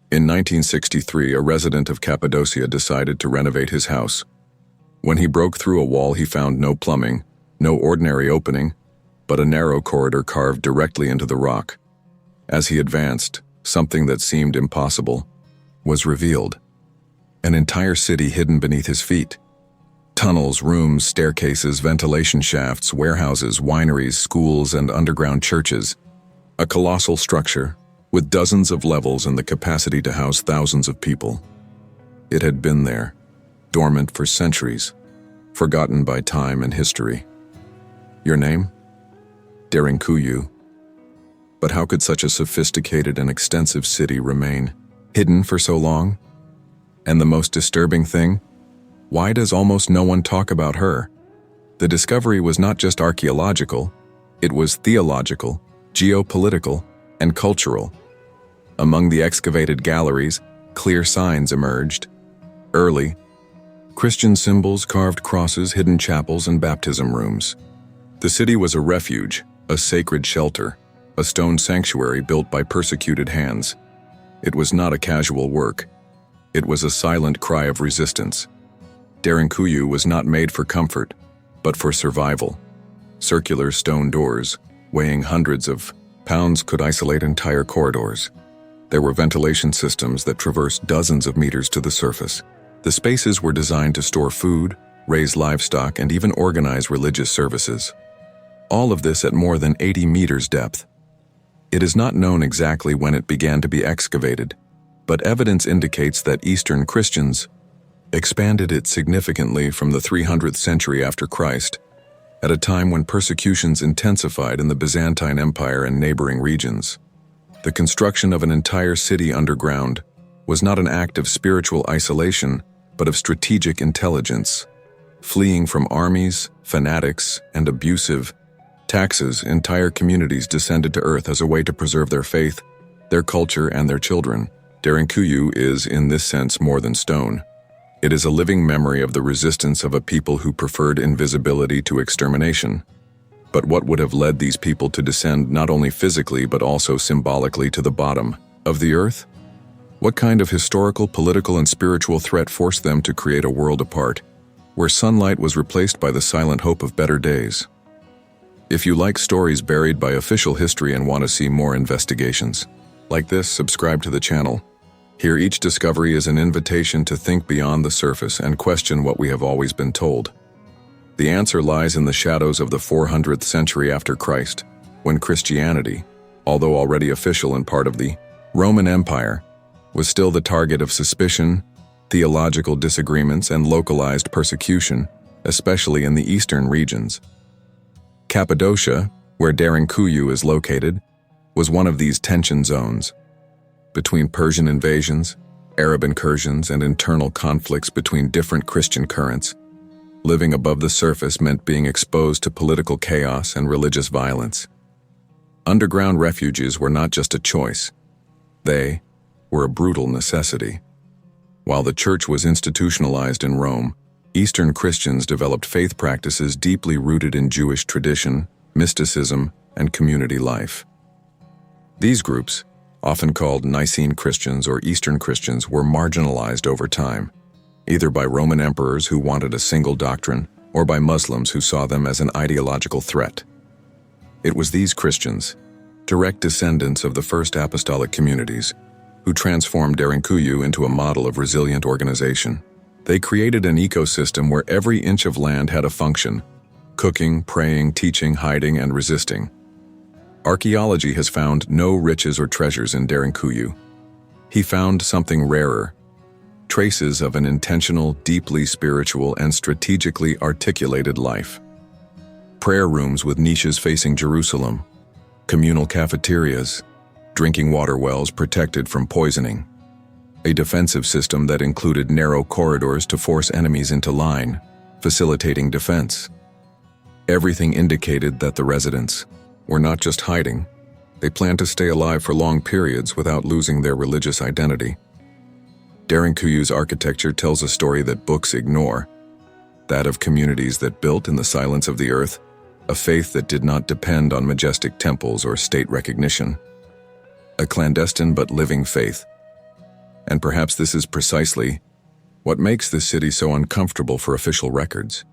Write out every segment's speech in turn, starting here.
In 1963, a resident of Cappadocia decided to renovate his house. When he broke through a wall, he found no plumbing, no ordinary opening, but a narrow corridor carved directly into the rock. As he advanced, something that seemed impossible was revealed. An entire city hidden beneath his feet. Tunnels, rooms, staircases, ventilation shafts, warehouses, wineries, schools, and underground churches. A colossal structure, with dozens of levels and the capacity to house thousands of people. It had been there, dormant for centuries, forgotten by time and history. Your name? Derinkuyu. But how could such a sophisticated and extensive city remain hidden for so long? And the most disturbing thing? Why does almost no one talk about her? The discovery was not just archaeological, it was theological, geopolitical, and cultural. Among the excavated galleries, clear signs emerged. Early, Christian symbols, carved crosses, hidden chapels, and baptism rooms. The city was a refuge, a sacred shelter, a stone sanctuary built by persecuted hands. It was not a casual work. It was a silent cry of resistance. Derinkuyu was not made for comfort, but for survival. Circular stone doors, weighing hundreds of pounds, could isolate entire corridors. There were ventilation systems that traversed dozens of meters to the surface. The spaces were designed to store food, raise livestock, and even organize religious services. All of this at more than 80 meters depth. It is not known exactly when it began to be excavated, but evidence indicates that Eastern Christians expanded it significantly from the 300th century after Christ, at a time when persecutions intensified in the Byzantine Empire and neighboring regions. The construction of an entire city underground was not an act of spiritual isolation, but of strategic intelligence. Fleeing from armies, fanatics, and abusive taxes, entire communities descended to earth as a way to preserve their faith, their culture, and their children. Derinkuyu is, in this sense, more than stone. It is a living memory of the resistance of a people who preferred invisibility to extermination. But what would have led these people to descend not only physically but also symbolically to the bottom of the earth? What kind of historical, political, and spiritual threat forced them to create a world apart, where sunlight was replaced by the silent hope of better days? If you like stories buried by official history and want to see more investigations like this, subscribe to the channel. Here, each discovery is an invitation to think beyond the surface and question what we have always been told. The answer lies in the shadows of the 400th century after Christ, when Christianity, although already official and part of the Roman Empire, was still the target of suspicion, theological disagreements, and localized persecution, especially in the eastern regions. Cappadocia, where Derinkuyu is located, was one of these tension zones. Between Persian invasions, Arab incursions, and internal conflicts between different Christian currents, living above the surface meant being exposed to political chaos and religious violence. Underground refuges were not just a choice. They were a brutal necessity. While the church was institutionalized in Rome, Eastern Christians developed faith practices deeply rooted in Jewish tradition, mysticism, and community life. These groups, often called Nicene Christians or Eastern Christians, were marginalized over time, either by Roman emperors who wanted a single doctrine or by Muslims who saw them as an ideological threat. It was these Christians, direct descendants of the first apostolic communities, who transformed Derinkuyu into a model of resilient organization. They created an ecosystem where every inch of land had a function: cooking, praying, teaching, hiding, and resisting. Archaeology has found no riches or treasures in Derinkuyu. He found something rarer: traces of an intentional, deeply spiritual, and strategically articulated life. Prayer rooms with niches facing Jerusalem, communal cafeterias, drinking water wells protected from poisoning, a defensive system that included narrow corridors to force enemies into line, facilitating defense. Everything indicated that the residents were not just hiding, they planned to stay alive for long periods without losing their religious identity. Derinkuyu's architecture tells a story that books ignore, that of communities that built in the silence of the earth, a faith that did not depend on majestic temples or state recognition. A clandestine but living faith. And perhaps this is precisely what makes this city so uncomfortable for official records.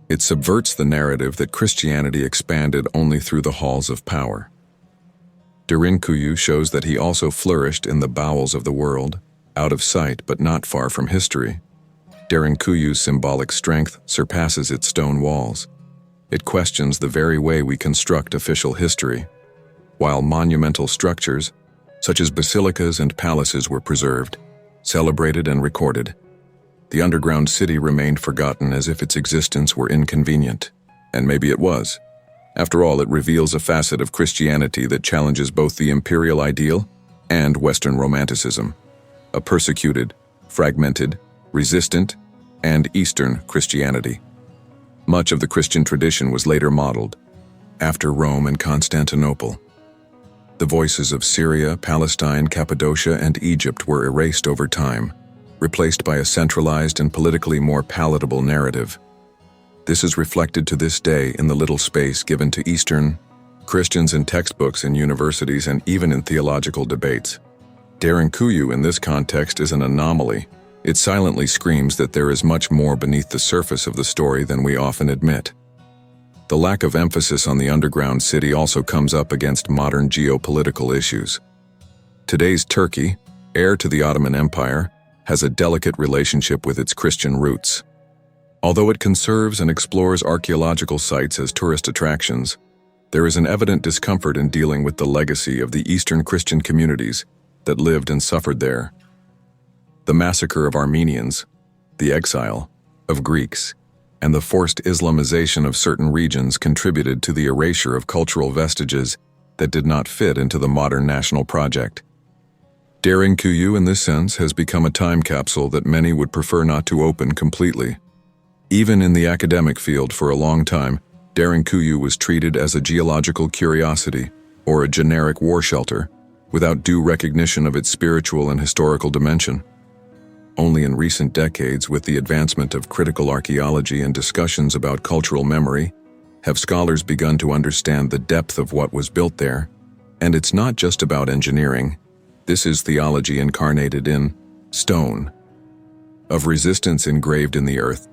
It subverts the narrative that Christianity expanded only through the halls of power. Derinkuyu shows that he also flourished in the bowels of the world, out of sight but not far from history. Derinkuyu's symbolic strength surpasses its stone walls. It questions the very way we construct official history. While monumental structures, such as basilicas and palaces, were preserved, celebrated and recorded, the underground city remained forgotten as if its existence were inconvenient. And maybe it was. After all, it reveals a facet of Christianity that challenges both the imperial ideal and Western Romanticism, a persecuted, fragmented, resistant, and Eastern Christianity. Much of the Christian tradition was later modeled, after Rome and Constantinople. The voices of Syria, Palestine, Cappadocia, and Egypt were erased over time, replaced by a centralized and politically more palatable narrative. This is reflected to this day in the little space given to Eastern Christians in textbooks in universities and even in theological debates. Derinkuyu in this context is an anomaly. It silently screams that there is much more beneath the surface of the story than we often admit. The lack of emphasis on the underground city also comes up against modern geopolitical issues. Today's Turkey, heir to the Ottoman Empire, has a delicate relationship with its Christian roots. Although it conserves and explores archaeological sites as tourist attractions, there is an evident discomfort in dealing with the legacy of the Eastern Christian communities that lived and suffered there. The massacre of Armenians, the exile of Greeks, and the forced Islamization of certain regions contributed to the erasure of cultural vestiges that did not fit into the modern national project. Derinkuyu, in this sense, has become a time capsule that many would prefer not to open completely. Even in the academic field for a long time, Derinkuyu was treated as a geological curiosity or a generic war shelter, without due recognition of its spiritual and historical dimension. Only in recent decades, with the advancement of critical archaeology and discussions about cultural memory, have scholars begun to understand the depth of what was built there. And it's not just about engineering. This is theology incarnated in stone, of resistance engraved in the earth,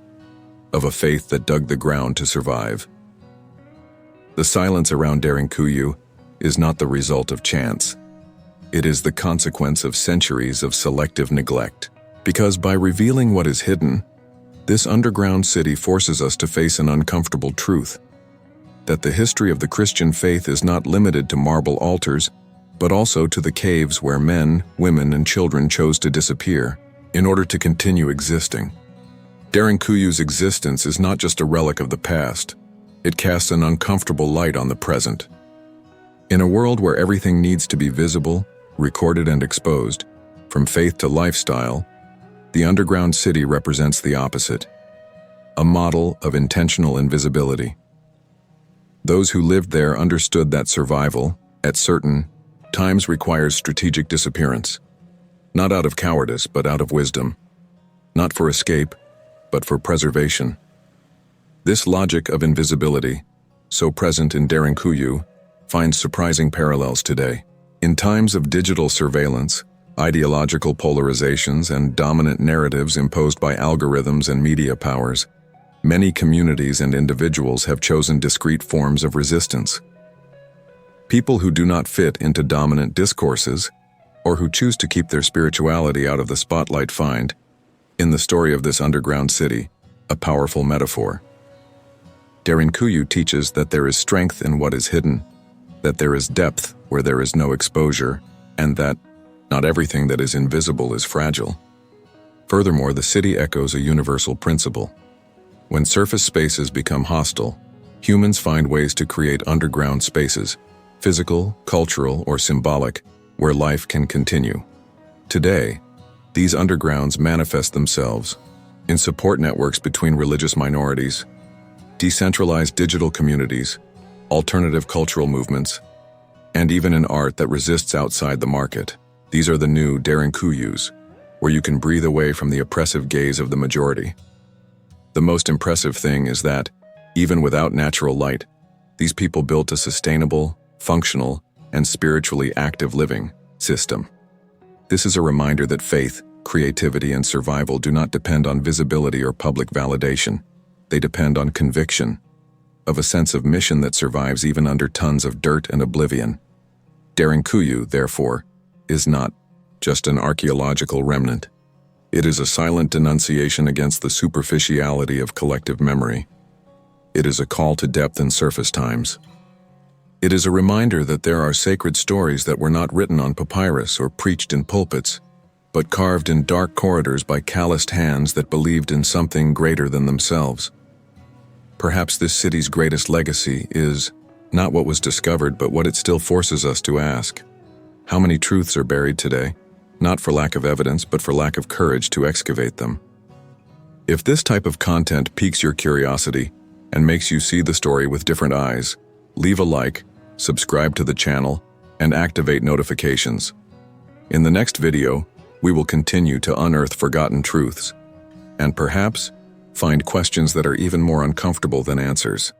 of a faith that dug the ground to survive. The silence around Derinkuyu is not the result of chance. It is the consequence of centuries of selective neglect. Because by revealing what is hidden, this underground city forces us to face an uncomfortable truth: that the history of the Christian faith is not limited to marble altars, but also to the caves where men, women, and children chose to disappear in order to continue existing. Derinkuyu's existence is not just a relic of the past. It casts an uncomfortable light on the present. In a world where everything needs to be visible, recorded, and exposed, from faith to lifestyle, the underground city represents the opposite, a model of intentional invisibility. Those who lived there understood that survival, at certain times, requires strategic disappearance, not out of cowardice but out of wisdom, not for escape, but for preservation. This logic of invisibility, so present in Derinkuyu, finds surprising parallels today. In times of digital surveillance, ideological polarizations, and dominant narratives imposed by algorithms and media powers, many communities and individuals have chosen discrete forms of resistance. People who do not fit into dominant discourses, or who choose to keep their spirituality out of the spotlight, find, in the story of this underground city, a powerful metaphor. Derinkuyu teaches that there is strength in what is hidden, that there is depth where there is no exposure, and that not everything that is invisible is fragile. Furthermore, the city echoes a universal principle. When surface spaces become hostile, humans find ways to create underground spaces, physical, cultural, or symbolic, where life can continue. Today, these undergrounds manifest themselves in support networks between religious minorities, decentralized digital communities, alternative cultural movements, and even in art that resists outside the market. These are the new Derinkuyus, where you can breathe away from the oppressive gaze of the majority. The most impressive thing is that, even without natural light, these people built a sustainable, functional, and spiritually active living system. This is a reminder that faith, creativity, and survival do not depend on visibility or public validation. They depend on conviction, of a sense of mission that survives even under tons of dirt and oblivion. Derinkuyu, therefore, is not just an archaeological remnant. It is a silent denunciation against the superficiality of collective memory. It is a call to depth in surface times. It is a reminder that there are sacred stories that were not written on papyrus or preached in pulpits, but carved in dark corridors by calloused hands that believed in something greater than themselves. Perhaps this city's greatest legacy is not what was discovered, but what it still forces us to ask. How many truths are buried today, not for lack of evidence, but for lack of courage to excavate them? If this type of content piques your curiosity and makes you see the story with different eyes, leave a like, subscribe to the channel, and activate notifications. In the next video, we will continue to unearth forgotten truths, and perhaps find questions that are even more uncomfortable than answers.